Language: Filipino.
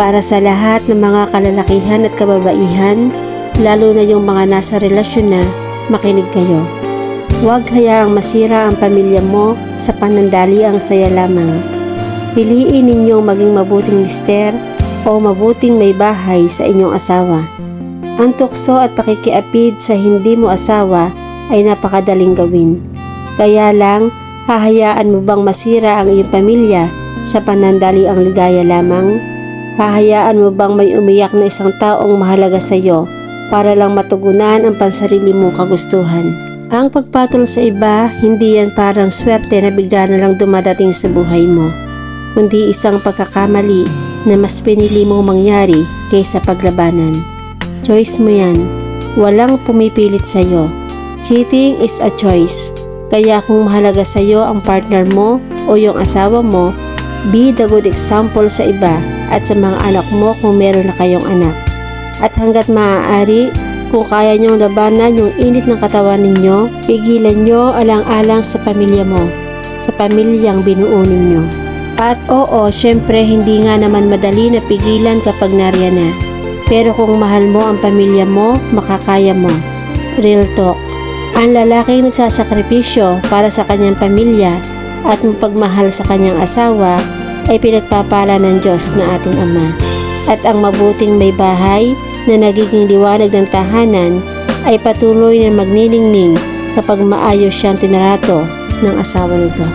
Para sa lahat ng mga kalalakihan at kababaihan, lalo na yung mga nasa relasyon na, makinig kayo. Huwag hayaang masira ang pamilya mo sa panandaliang saya lamang. Piliin ninyong maging mabuting mister o mabuting may bahay sa inyong asawa. Ang tukso at pakikiapid sa hindi mo asawa ay napakadaling gawin. Kaya lang, hahayaan mo bang masira ang iyong pamilya sa panandaliang ligaya lamang? Hahayaan mo bang may umiyak na isang taong mahalaga sa iyo para lang matugunan ang pansarili mong kagustuhan? Ang pagpatol sa iba, hindi yan parang swerte na bigla na lang dumadating sa buhay mo, kundi isang pagkakamali na mas pinili mong mangyari kaysa paglabanan. Choice mo yan. Walang pumipilit sa iyo. Cheating is a choice. Kaya kung mahalaga sa iyo ang partner mo o yung asawa mo, be the good example sa iba at sa mga anak mo kung meron na kayong anak. At hanggat maaari, kung kaya niyong labanan yung init ng katawan ninyo, pigilan nyo alang-alang sa pamilya mo, sa pamilyang binuo ninyo. At oo, syempre hindi nga naman madali na pigilan kapag nariyan na. Pero kung mahal mo ang pamilya mo, makakaya mo. Real talk. Ang lalaking nagsasakripisyo para sa kanyang pamilya at mapagmahal sa kanyang asawa ay pinagpapala ng Diyos na ating Ama. At ang mabuting may bahay na nagiging liwanag ng tahanan ay patuloy na magniningning kapag maayos siyang tinarato ng asawa nito.